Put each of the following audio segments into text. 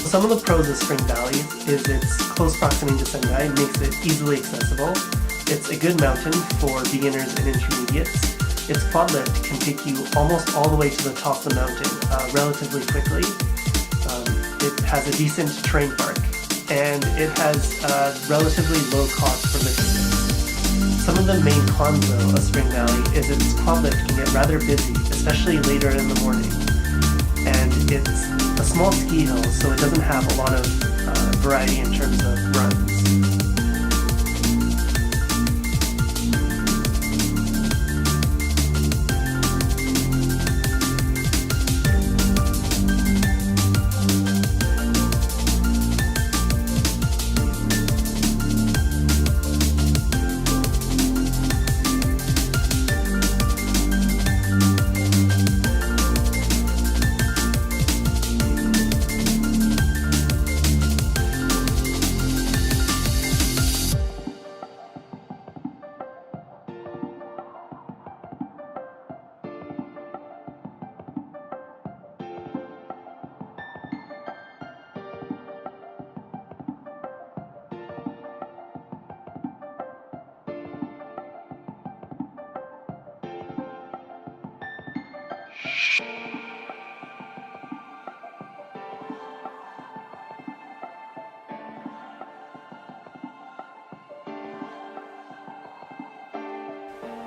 some of the pros of Spring Valley is its close proximity to Sendai makes it easily accessible. It's a good mountain for beginners and intermediates. Its quad lift can take you almost all the way to the top of the mountain relatively quickly. It has a decent terrain park, and it has relatively low cost for lifting it. Some of the main cons though of Spring Valley is its quad lift can get rather busy, especially later in the morning. And it's a small ski hill, so it doesn't have a lot of variety in terms of runs.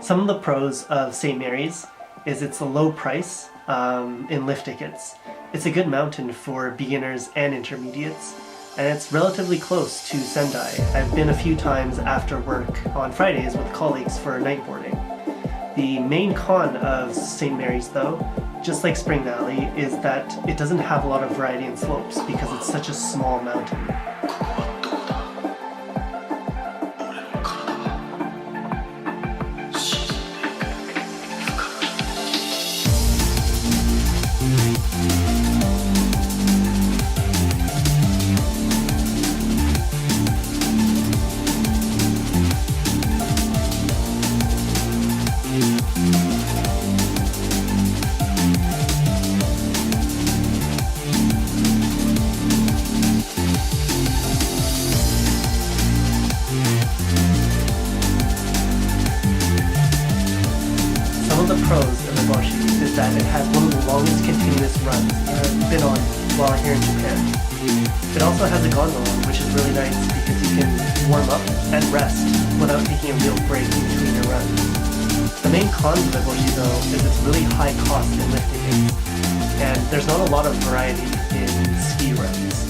Some of the pros of St. Mary's is it's a low price in lift tickets. It's a good mountain for beginners and intermediates, and it's relatively close to Sendai. I've been a few times after work on Fridays with colleagues for nightboarding. The main con of St. Mary's though, just like Spring Valley, is that it doesn't have a lot of variety in slopes because it's such a small mountain. The pros of the Boshi is that it has one of the longest continuous runs I've been on while here in Japan. It also has a gondola, which is really nice because you can warm up and rest without taking a real break in between your runs. The main cons of the Boshi though is it's really high cost in lift tickets, and there's not a lot of variety in ski runs.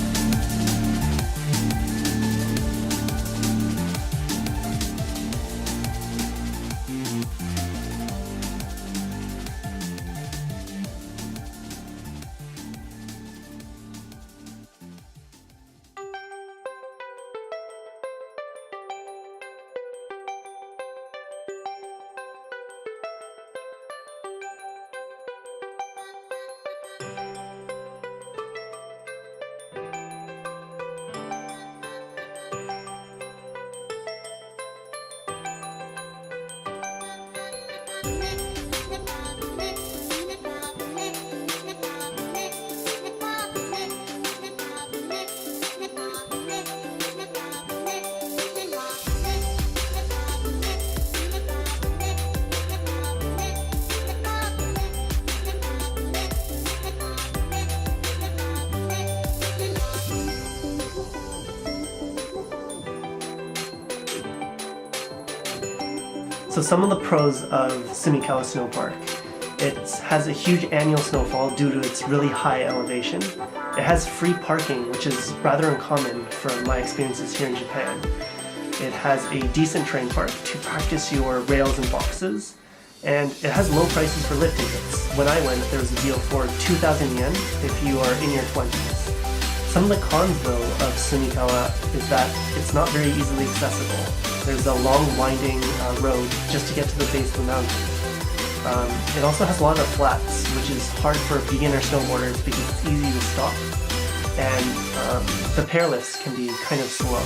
So some of the pros of Sumikawa Snow Park. It has a huge annual snowfall due to its really high elevation. It has free parking, which is rather uncommon from my experiences here in Japan. It has a decent terrain park to practice your rails and boxes, and it has low prices for lift tickets. When I went, there was a deal for 2,000 yen if you are in your 20s. Some of the cons though of Sumikawa is that it's not very easily accessible. There's a long winding road just to get to the base of the mountain. It also has a lot of flats, which is hard for beginner snowboarders because it's easy to stop. And the pair lifts can be kind of slow.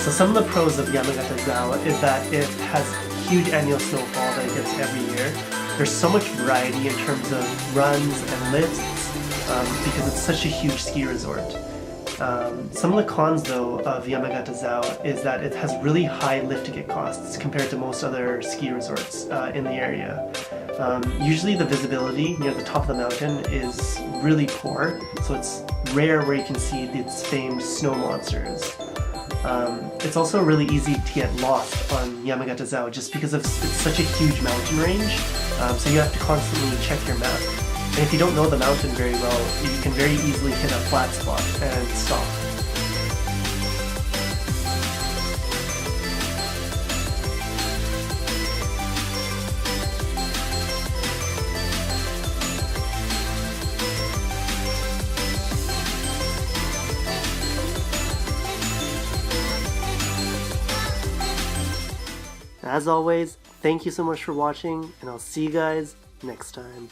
So some of the pros of Yamagata-Zao is that it has huge annual snowfall that it gets every year. There's so much variety in terms of runs and lifts because it's such a huge ski resort. Some of the cons though of Yamagata-Zao is that it has really high lift ticket costs compared to most other ski resorts in the area. Usually the visibility near the top of the mountain is really poor, so it's rare where you can see its famed snow monsters. It's also really easy to get lost on Yamagata-Zao just because it's such a huge mountain range, so you have to constantly check your map. And if you don't know the mountain very well, you can very easily hit a flat spot and stop. As always, thank you so much for watching, and I'll see you guys next time.